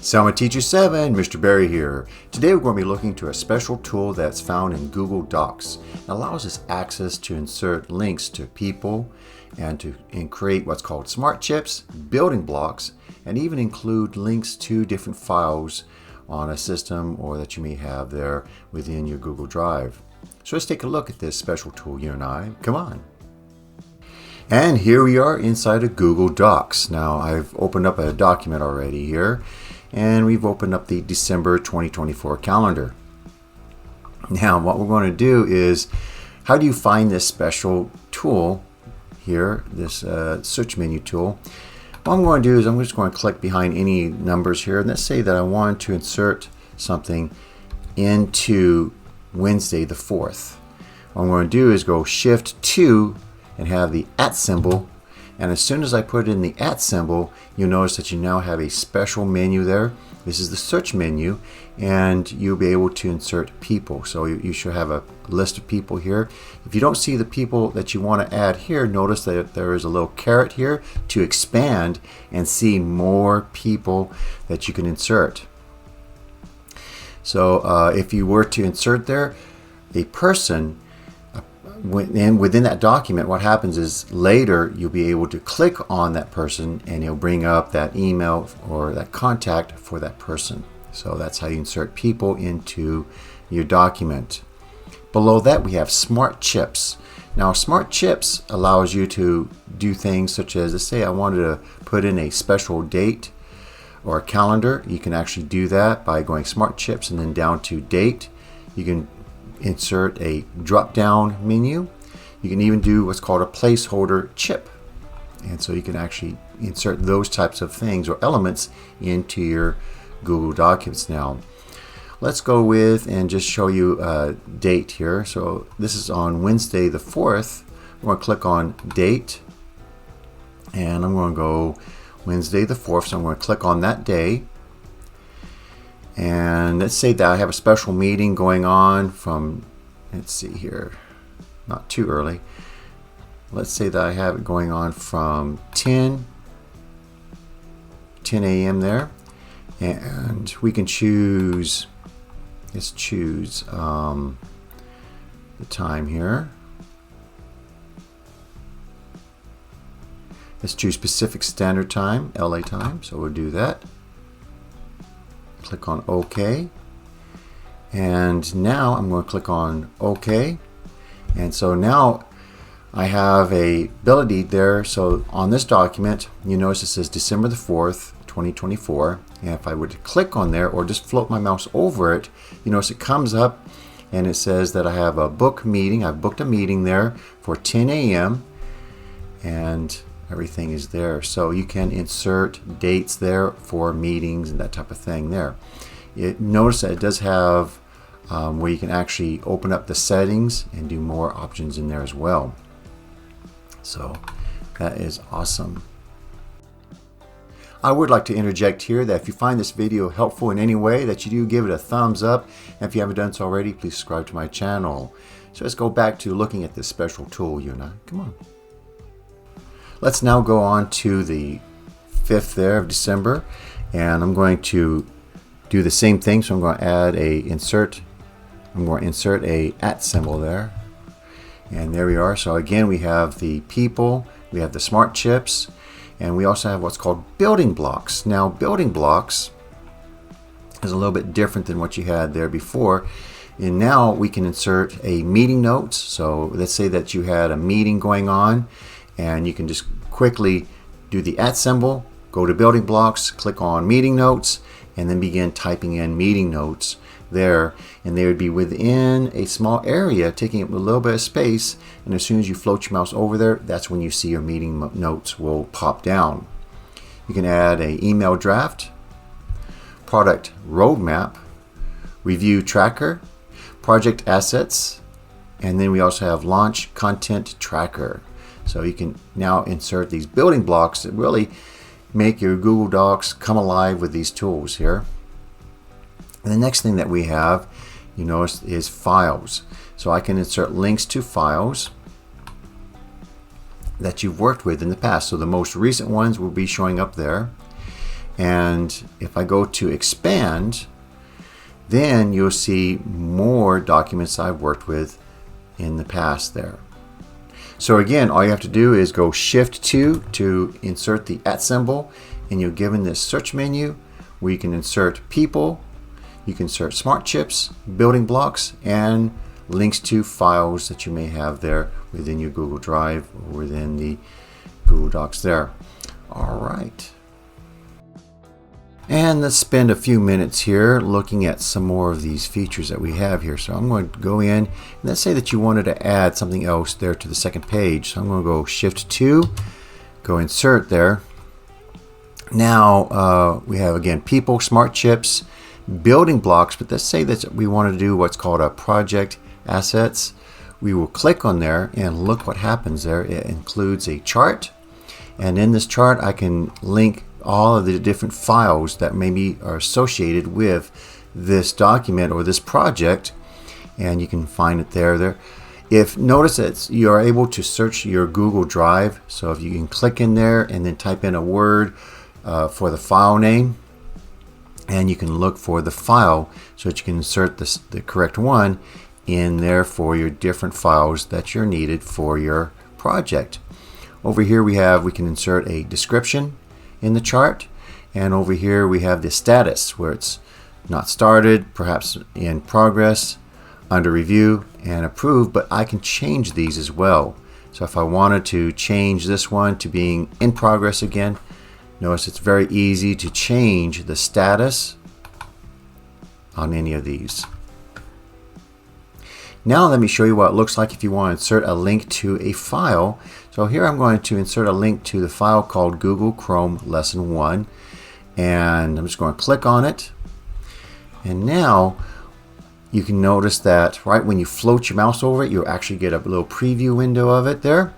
Selma Teacher 7, Mr. Barry here. Today we're going to be looking to a special tool that's found in Google Docs. It allows us access to insert links to people and create what's called smart chips, building blocks, and even include links to different files on a system or that you may have there within your Google Drive. So let's take a look at this special tool, you and I. Come on. And here we are inside of Google Docs. Now I've opened up a document already here, and we've opened up the December 2024 calendar. Now what we're going to do is, how do you find this special tool here, this search menu tool? What I'm going to do is I'm just going to click behind any numbers here, and let's say that I want to insert something into Wednesday the 4th. What I'm going to do is go Shift 2 and have the @ symbol, and as soon as I put in the @ symbol, you'll notice that you now have a special menu there. This is the search menu, and you'll be able to insert people. So you should have a list of people here. If you don't see the people that you want to add here, notice that there is a little caret here to expand and see more people that you can insert. So if you were to insert there a person, and within that document, what happens is later you'll be able to click on that person and it'll bring up that email or that contact for that person. So that's how you insert people into your document. Below that we have smart chips. Now smart chips allows you to do things such as, let's say I wanted to put in a special date or a calendar. You can actually do that by going smart chips and then down to date. You can insert a drop down menu. You can even do what's called a placeholder chip, and so you can actually insert those types of things or elements into your Google Documents. Now let's go with and just show you a date here. So this is on Wednesday the 4th. I'm going to click on date, and I'm going to go Wednesday the 4th. So I'm going to click on that day. And let's say that I have a special meeting going on from, let's see here, not too early. Let's say that I have it going on from 10 a.m. there. And we can choose, let's choose the time here. Let's choose Pacific Standard Time, LA time, so we'll do that. Click on OK, and now I'm going to click on OK, and so now I have a ability there. So on this document, you notice it says December the 4th 2024, and if I were to click on there or just float my mouse over it, you notice it comes up and it says that I have a book meeting. I've booked a meeting there for 10 a.m. and everything is there. So you can insert dates there for meetings and that type of thing there. Notice that it does have where you can actually open up the settings and do more options in there as well. So that is awesome. I would like to interject here that if you find this video helpful in any way, that you do give it a thumbs up. And if you haven't done so already, please subscribe to my channel. So let's go back to looking at this special tool, you and I. Come on. Let's now go on to the 5th there of December, and I'm going to do the same thing. So I'm going to add a insert. I'm going to insert a @ symbol there, and there we are. So again, we have the people, we have the smart chips, and we also have what's called building blocks. Now building blocks is a little bit different than what you had there before. And now we can insert a meeting notes. So let's say that you had a meeting going on, and you can just quickly do the @ symbol, go to building blocks, click on meeting notes, and then begin typing in meeting notes there. And they would be within a small area, taking up a little bit of space. And as soon as you float your mouse over there, that's when you see your meeting notes will pop down. You can add an email draft, product roadmap, review tracker, project assets, and then we also have launch content tracker. So you can now insert these building blocks that really make your Google Docs come alive with these tools here. And the next thing that we have, you notice, is files. So I can insert links to files that you've worked with in the past. So the most recent ones will be showing up there. And if I go to expand, then you'll see more documents I've worked with in the past there. So again, all you have to do is go Shift 2 to insert the @ symbol, and you're given this search menu where you can insert people, you can insert smart chips, building blocks, and links to files that you may have there within your Google Drive or within the Google Docs there. All right. And let's spend a few minutes here looking at some more of these features that we have here. So I'm going to go in, and let's say that you wanted to add something else there to the second page. So I'm going to go Shift 2, go Insert there. Now we have again people, smart chips, building blocks, but let's say that we want to do what's called a project assets. We will click on there and look what happens there. It includes a chart, and in this chart I can link all of the different files that maybe are associated with this document or this project, and you can find it there. If notice that you are able to search your Google Drive, so if you can click in there and then type in a word for the file name, and you can look for the file so that you can insert the correct one in there for your different files that you're needed for your project. Over here we can insert a description in the chart, and over here we have the status where it's not started, perhaps in progress, under review, and approved, but I can change these as well. So if I wanted to change this one to being in progress again, notice it's very easy to change the status on any of these. Now let me show you what it looks like if you want to insert a link to a file. So here I'm going to insert a link to the file called Google Chrome Lesson 1, and I'm just going to click on it. And now you can notice that right when you float your mouse over it, you'll actually get a little preview window of it there.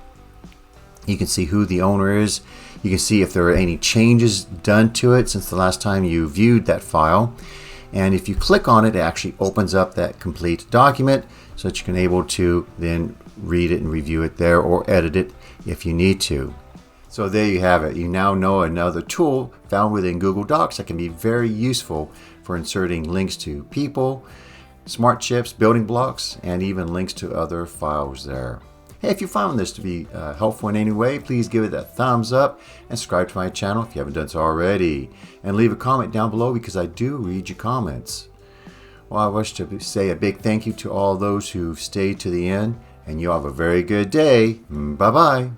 You can see who the owner is. You can see if there are any changes done to it since the last time you viewed that file. And if you click on it, it actually opens up that complete document so that you can able to then read it and review it there, or edit it if you need to. So there you have it. You now know another tool found within Google Docs that can be very useful for inserting links to people, smart chips, building blocks, and even links to other files there. Hey, if you found this to be helpful in any way, please give it a thumbs up and subscribe to my channel if you haven't done so already. And leave a comment down below because I do read your comments. Well, I wish to say a big thank you to all those who've stayed to the end, and you have a very good day. Bye-bye.